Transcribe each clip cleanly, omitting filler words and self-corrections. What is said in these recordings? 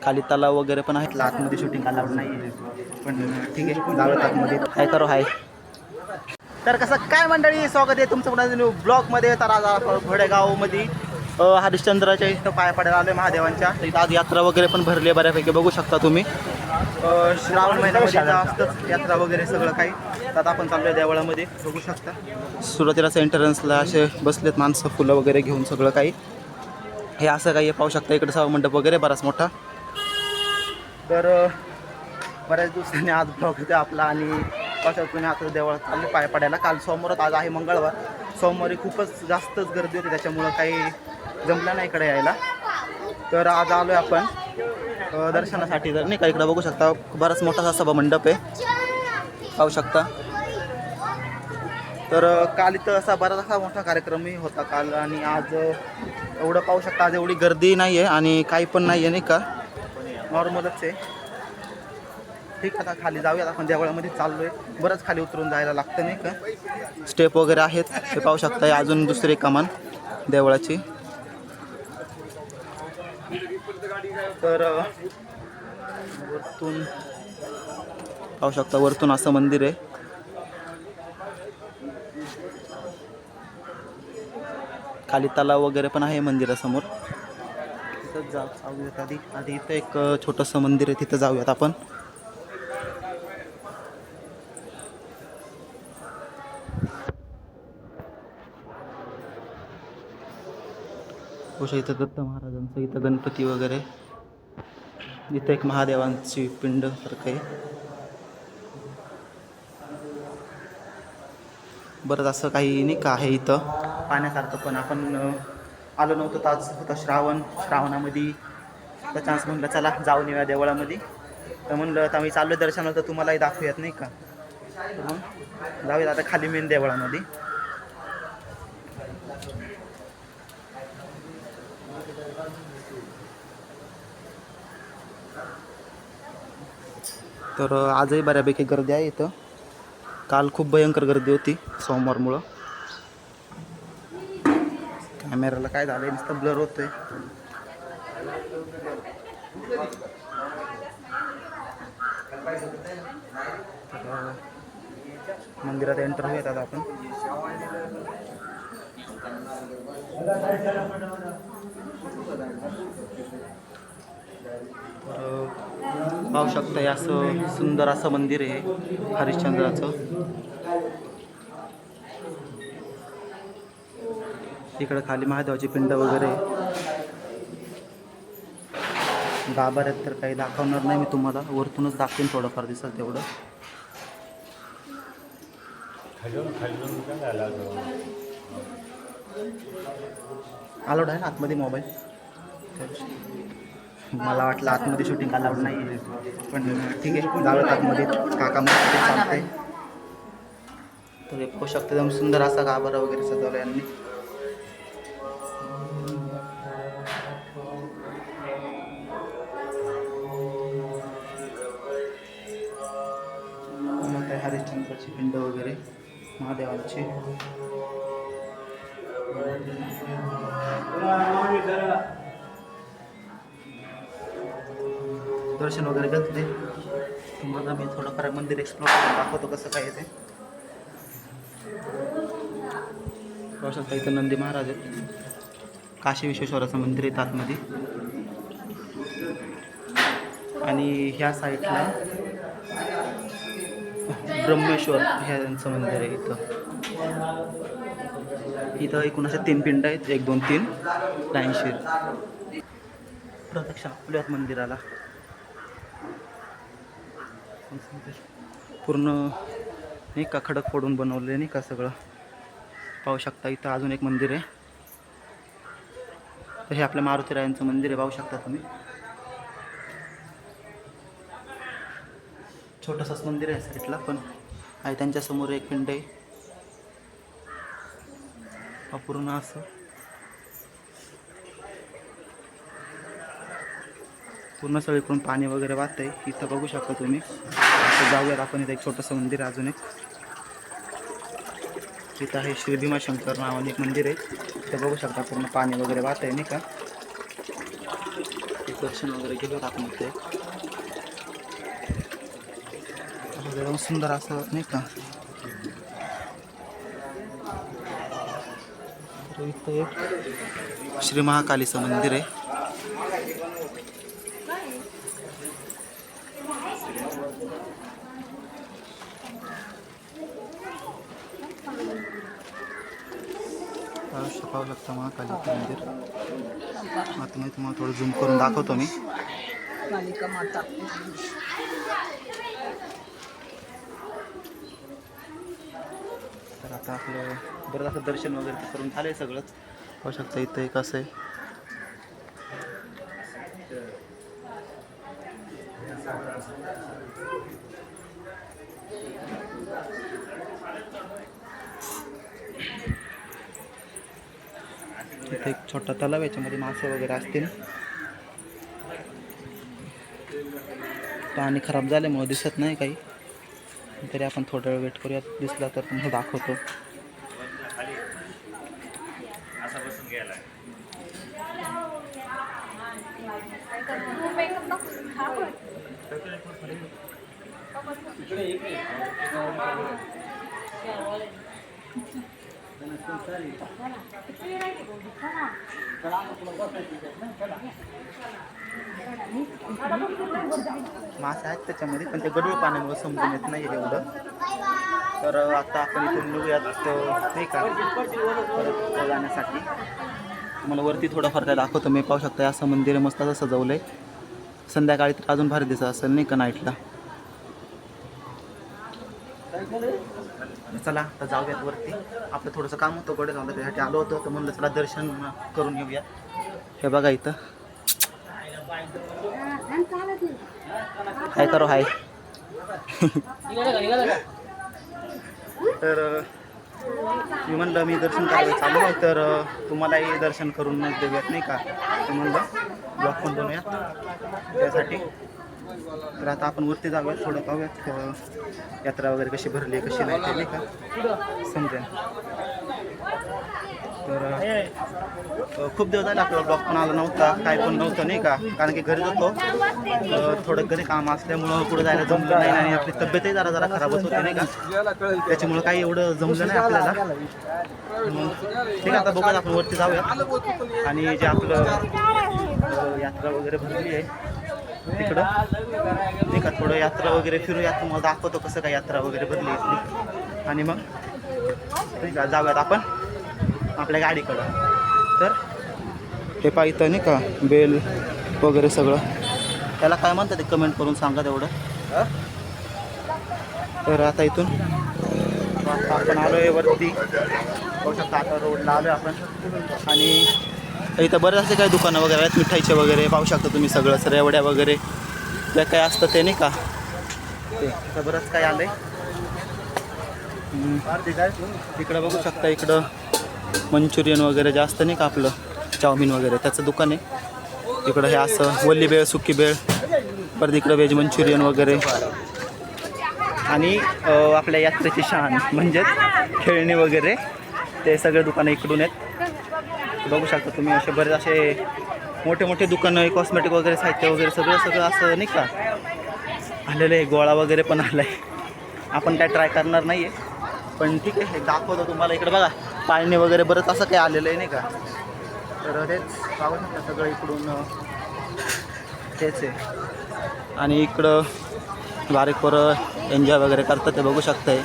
खाली तलाव वगैरे पण आहेत. आतमध्ये शूटिंग अलाउड नाही आहे, पण ठीक आहे जाऊयात आतमध्ये. काय करो हाय. तर कसं काय मंडळी, स्वागत आहे तुमचं पुन्हा न्यू ब्लॉगमध्ये. तर आज घोडेगावमध्ये हरिश्चंद्राच्या इथं पाया पडायला आलो आहे महादेवांच्या. इथं आज यात्रा वगैरे पण भरली आहे बऱ्यापैकी, बघू शकता तुम्ही. श्रावण महिन्यामध्ये असतंच यात्रा वगैरे सगळं काही. तर आपण चाललो आहे देवळामध्ये, बघू शकता. सुरुवातीलाच एंट्रन्सला असे बसलेत माणसं फुलं वगैरे घेऊन सगळं काही. हे असं काही पाहू शकता, इकडे सभा मंडप वगैरे बराच मोठा. तर बऱ्याच दिवसांनी आज ब्लॉग होते आपला. आणि पावसातून आता देवळात चालले पाया पडायला. काल सोमवार, आज आहे मंगळवार. सोमवारी खूपच जास्तच गर्दी होती, त्याच्यामुळं काही जमलं नाही इकडे यायला. तर आज आलो आहे आपण दर्शनासाठी. तर नाही का इकडं बघू शकता बराच मोठा सभा मंडप आहे, पाहू शकता. तर काल इथं असा बराचसा मोठा कार्यक्रमही होता काल. आणि आज एवढं पाहू शकता, आज एवढी गर्दी नाही आहे आणि काही पण नाही आहे, नाही का, नॉर्मलच आहे. ठीक आहे, आता खाली जाऊयात आपण. देवळामध्ये चाललो आहे, बरंच खाली उतरून जायला लागतं, नाही का. स्टेप वगैरे आहेत, हे पाहू शकता. अजून दुसरी कमान देवळाची. तर वरतून पाहू शकता, वरतून असं मंदिर आहे. खाली तलाव वगैरे पण आहे मंदिरासमोर. तिथं जाऊयात आधी इथं एक छोटंसं मंदिर आहे, तिथं जाऊयात आपण. इथं दत्त महाराजांचं, इथं गणपती वगैरे. इथं एक महादेवांची पिंड सारखं आहे. बरंच असं काही नाही का आहे इथं पाहण्यासारखं. पण आपण आलो नव्हतो, तर आज होता श्रावणामध्ये. तर चान्स म्हणलं चला जाऊन येऊया देवळामध्ये. तर म्हणलं आता मी चाललो दर्शनाला, तर तुम्हालाही दाखवूयात, नाही का. तर मग जाऊयात आता खाली मेन देवळामध्ये. तर आजही बऱ्यापैकी गर्दी आहे इथं. काल खूप भयंकर गर्दी होती सोमवारमुळं. कॅमेराला काय झालं, नुसतं ब्लर होतोय. मंदिरात एंटर होऊयात आता आपण. पाहू शकता, असं सुंदर असं मंदिर आहे हरिश्चंद्राचं. इकडं खाली महादेवाची पिंड वगैरे. गाभाऱ्यात तर काही दाखवणार नाही मी तुम्हाला, वरतूनच दाखवेन थोडंफार दिसेल तेवढं. अलाउड आहे ना आतमध्ये मोबाईल? मला वाटलं आतमध्ये शूटिंग अलाउड नाही आहे, पण ठीक आहे जाऊयात आतमध्ये. काका मग चालतंय. तर हे पाहू शकता, एकदम सुंदर असा गाभारा वगैरे सजवला यांनी. हरिश्चंद्राची पिंड वगैरे महादेवांची. दर्शन वगैरे घेतले. तुम्हाला मी थोडंफार मंदिर एक्सप्लोर करून दाखवतो कसं काय आहे ते. पाहू शकता इथं नंदी महाराज आहेत. काशी विश्वेश्वराचं मंदिर आहे आतमध्ये. आणि ह्या साईडला ब्रह्मेश्वर ह्यांचं मंदिर आहे इथं. इथं एकूण अशा 3 पिंड आहेत, 1 2 3 लाईनशीर. प्रदक्षिणा आपल्यात मंदिराला पूर्ण नाही का खडक फोडून बनवले, नाही का सगळं. पाहू शकता इथं अजून एक मंदिर आहे. तर हे आपल्या मारुतीरायांचं मंदिर आहे, पाहू शकता तुम्ही. छोटंसंच मंदिर आहे साईडला, पण आहे त्यांच्यासमोर एक पिंड आहे. पूर्ण असं पूर्ण सगळीकडून पाणी वगैरे वाहत आहे. इथं बघू शकता तुम्ही. तर जाऊयात आपण. इथं एक छोटंसं मंदिर आहे अजून एक. इथं आहे श्री भीमाशंकर नावाने एक मंदिर आहे. इथं बघू शकता पूर्ण पाणी वगैरे वाहत आहे, नाही का. दर्शन वगैरे घेऊयात आपण इथे. एकदम सुंदर असं नाही का. इथे श्री महाकालीचं मंदिर आहे. पाहू शकता महाकालीचं मंदिर. आता मी तुम्हाला थोडं झूम करून दाखवतो मी. कालिका माता. तर आता आपलं बरं असं दर्शन वगैरे करून झालंय सगळंच. पाहू शकता इथं एक असं आहे. इथे एक छोटा तलाव, याच्यामध्ये मासे वगैरे असतील. पाणी खराब झाल्यामुळे दिसत नाही काही, तरी आपण थोडा वेळ वेट करूयात. दिसला तर तुम्हाला दाखवतो. मासे आहेत त्याच्यामध्ये, पण ते गढूळ पाण्यामुळे समजून येत नाही एवढं. तर आता आपण इथून निघूयात नाही का परत जाण्यासाठी. तुम्हाला वरती थोडंफार काय दाखवतो मी. पाहू शकता असं मंदिर मस्त असं सजवलं आहे. संध्याकाळी तर अजून भारी दिसत असेल नाही का नाईटला. चला आता जाऊयात वरती. आपलं थोडंसं काम होतं कडे जाऊन, त्यासाठी आलो होतो. तर म्हणलं चला दर्शन करून येऊया. हे बघा इथं हाय करो हाय. तर मी म्हणलं मी दर्शन करायला चालू आहे, तर तुम्हालाही दर्शन करून देऊयात नाही का. तर म्हणलं ब्लॉग पण बनवूयात त्यासाठी. तर आता आपण वरती जाऊयात, थोडं पाहूयात यात्रा वगैरे कशी भरली आहे कशी नाही ते नाही का समजेल. तर खूप दिवस झाले आपल्याला ब्लॉग पण आला नव्हता, काय पण नव्हतं नाही का. कारण की घरीच होतो, थोडं घरी काम असल्यामुळं पुढे जायला जमलं नाही. आणि आपली तब्येतही जरा खराबच होती नाही का, त्याच्यामुळं काही एवढं जमलं नाही आपल्याला. ठीक आहे आता बघूयात आपण वरती जाऊयात. आणि जे आपलं यात्रा वगैरे भरली आहे तिकडं नाही का, थोडं यात्रा वगैरे फिरूयात. तुम्हाला दाखवतो कसं काय यात्रा वगैरे भरली इथली. आणि मग नाही का जाऊयात आपण आपल्या गाडीकडं. तर हे पाहिजे नाही का बेल वगैरे सगळं, त्याला काय म्हणतात ते कमेंट करून सांगा तेवढं. तर आता इथून आपण आलो आहे वरती. बघू शकता आता रोडला आलो आहे आपण. आणि इथं बरेच असे काही दुकानं वगैरे आहेत मिठाईचे वगैरे. पाहू शकता तुम्ही सगळं रेवड्या वगैरे जे काय असतं ते नाही का. ते इथं बरंच काय आलं आहे. इकडं बघू शकता, इकडं मंचुरियन वगैरे जास्त नाही का, आपलं चाऊमिन वगैरे त्याचं दुकान आहे. इकडं हे असं वल्ली बेळ सुकी बेळ, परत इकडं व्हेज मंचुरियन वगैरे. आणि आपल्या यात्रेची शान म्हणजेच खेळणी वगैरे ते सगळे दुकानं इकडून आहेत. बघू शकता तुम्ही असे बरेच असे मोठे मोठे दुकानं, कॉस्मेटिक वगैरे साहित्य वगैरे सगळं असं नाही का आलेलं आहे. गोळा वगैरे पण आला आहे. आपण काय ट्राय करणार नाही आहे, पण ठीक आहे हे दाखवतो तुम्हाला. इकडं बघा पाळणे वगैरे बरंच असं काही आलेलं आहे नाही का. तर तेच पाहू शकता सगळं इकडून तेच आहे. आणि इकडं बारीक पोरं एन्जॉय वगैरे करतात ते बघू शकताय.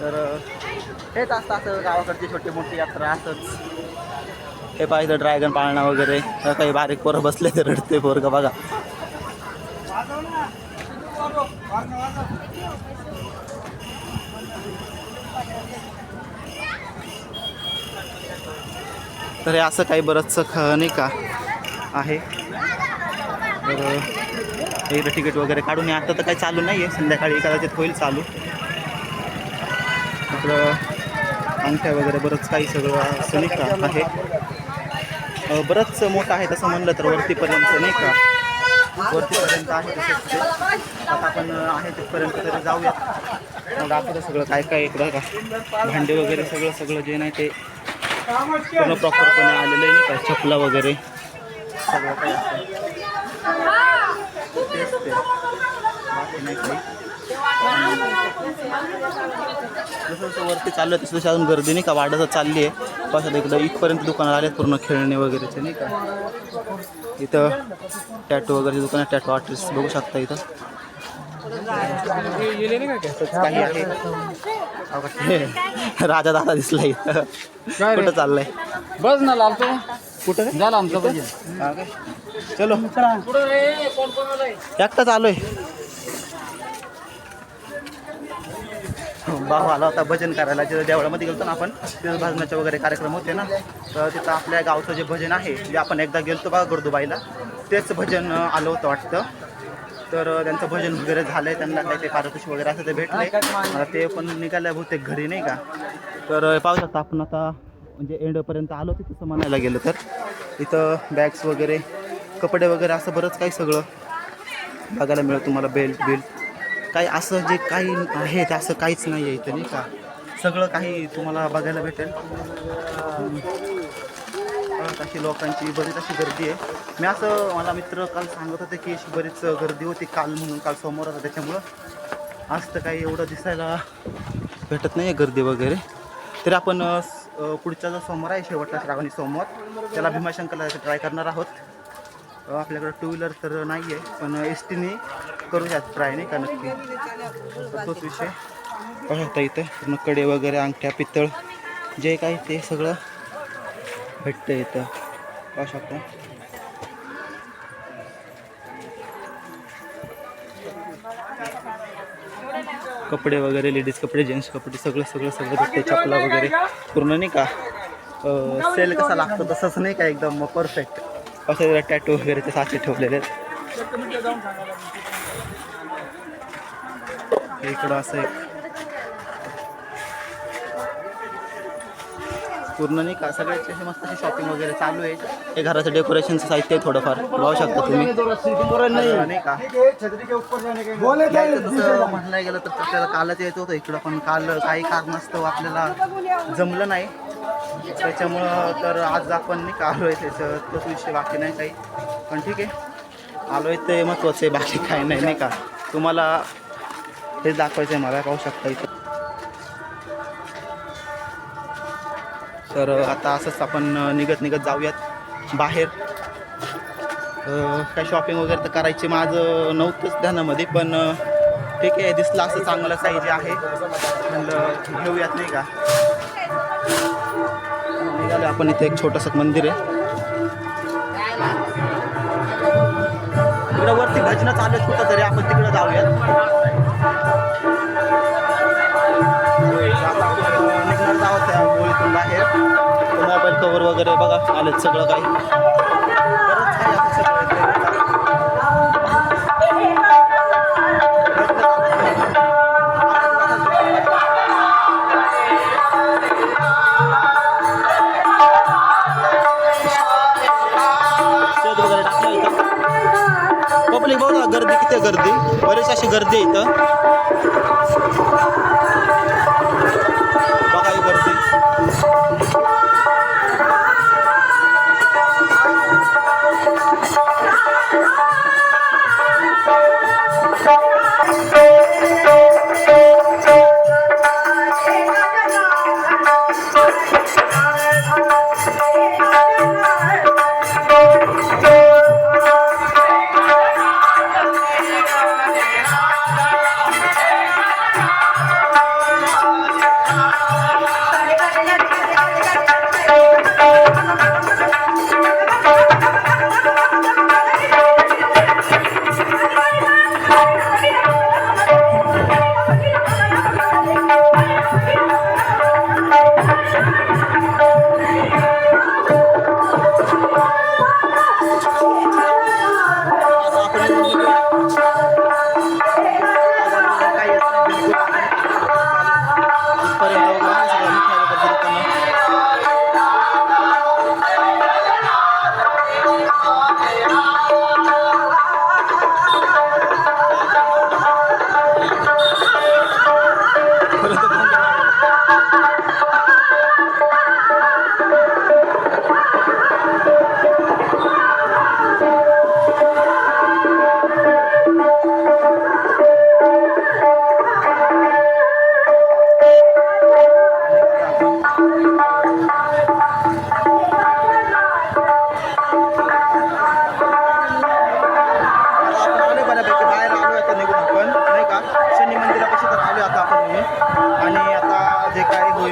तर हेच असतं असं गावाकडची छोटी मोठी यात्रा असंच. हे पाहिजे ड्रॅगन पाळणा वगैरे, काही बारीक पोरं बसले ते रडते पोरगं बघा. तर हे असं काही बरंचसं नाही का आहे. तर इकडं तिकीट वगैरे काढून आता तर काही चालू नाही आहे, संध्याकाळी कदाचित होईल चालू. इकडं अंगठ्या वगैरे बरंच काही सगळं असं नाही का आहे. बरंच मोठं आहे तसं म्हणलं तर वरतीपर्यंत नाही का, वरतीपर्यंत आहे. आता आपण आहे तिथपर्यंत तरी जाऊया. दाखवतं सगळं काय काय इकडं का भांडे वगैरे सगळं जे नाही ते पूर्ण प्रॉपरपणे आलेलं आहे नाही का, चपला वगैरे सगळं काही असतं. तेच ते बाकी नाही काही. जसं जसं वरती चाललं तसं तशी अजून गर्दी नाही का वाढतच चालली आहे. पावसात इकडं इथपर्यंत दुकानं आले पूर्ण खेळणे वगैरेचे नाही का. इथं टॅटू वगैरे दुकान आहे, टॅटू आर्टिस्ट बघू शकता इथं काही आहे. राजा दादा दिसला इथं. कुठं चाललंय बस ना लावतो कुठं झालं आमचं पाहिजे. चलो एकटा चालू आहे. भाऊ आला होता भजन करायला, जिथं देवळामध्ये गेलो ना आपण, तिथं भजनाचे वगैरे कार्यक्रम होते ना, तर तिथं आपल्या गावचं जे भजन आहे जे आपण एकदा गेलतो बघा गर्दुबाईला, तेच भजन आलं होतं वाटतं. तर त्यांचं भजन वगैरे झालं आहे, त्यांना काही ते पारितोषिक वगैरे असं ते भेटले. मला ते पण निघालं बहुतेक घरी नाही का. तर पाहू शकता आपण आता म्हणजे एंडपर्यंत आलो होतो तसं म्हणायला गेलं तर. इथं बॅग्स वगैरे कपडे वगैरे असं बरंच काही सगळं बघायला मिळेल तुम्हाला. बेल्ट काही असं जे काही आहे ते असं काहीच नाही आहे इथं नाही का. सगळं काही तुम्हाला बघायला भेटेल. अशी लोकांची बरीच अशी गर्दी आहे. मी असं मला मित्र काल सांगत होते की अशी बरीच गर्दी होती काल, म्हणून काल समोर होता, त्याच्यामुळं आज तर काही एवढं दिसायला भेटत नाही आहे गर्दी वगैरे. तरी आपण पुढचा जो सोमवार आहे शेवटला श्रावणी सोमवार, त्याला भीमाशंकरला ट्राय करणार आहोत. आपल्याकडं टू व्हीलर तर नाही आहे, पण एस टीने करूयात ट्राय नाही का नक्की. तोच विषय पाहता इथं पूर्ण कडे वगैरे अंगठ्या पितळ जे काही ते सगळं भेटतं इथं पाहू शकता. कपडे वगैरे लेडीज कपडे जेंट्स कपडे सगळं भेटते. चपला वगैरे पूर्ण नाही का सेल कसा लागतो तसंच नाही का एकदम परफेक्ट असं टॅटू वगैरे ते साचे ठेवलेले आहेत. इकडं असं एक पूर्ण नाही का सगळ्याची अशी मस्त अशी शॉपिंग वगैरे चालू आहे. हे घराचं डेकोरेशनचं साहित्य आहे थोडंफार पाहू शकता तुम्ही नाही का. तसं म्हणायला गेलं तर आपल्याला कालच यायचं होतं इकडं, पण काल काही कारणास्तव आपल्याला जमलं नाही, त्याच्यामुळं तर आज आपण नाही का आलो आहे. त्याचं तोच विषय बाकी नाही काही, पण ठीक आहे आलो आहे ते महत्त्वाचं आहे, बाकी काही नाही का. तुम्हाला हेच दाखवायचं आहे मला. पाहू शकता इथं. तर आता असंच आपण निघत जाऊयात बाहेर. काय शॉपिंग वगैरे तर करायची माझं नव्हतंच ध्यानामध्ये, पण ठीक आहे दिसलं असं चांगलं साईज आहे म्हणलं घेऊयात नाही का. निघालो आपण. इथे एक छोटंसं मंदिर आहे. तिकडं वरती भजनं चालू आहेत कुठं तरी, आपण तिकडं जाऊयात. आता आपण निघणार आहोत त्या गोळीतून बाहेर. मोबाईल कवर वगैरे बघा आलेत सगळं काही बरंच काही आता सगळं वगैरे टाकलं इथं. पब्लिक बघा गर्दी किती गर्दी, बरीच अशी गर्दी आहे इथं बघा ही गर्दी.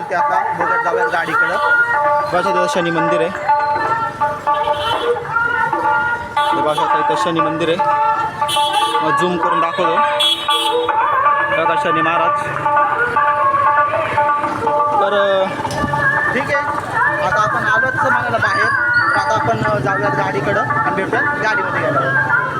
होईल ते आता बघत जाऊयात गाडीकडं. बघा तिथं शनी मंदिर आहे. हे बघा इथं शनी मंदिर आहे. मग झूम करून दाखवतो. बघा शनी महाराज. तर ठीक आहे, आता आपण आलोच म्हणाला बाहेर. तर आता आपण जाऊयात गाडीकडं आणि भेटूयात गाडीमध्ये गेल्यावर.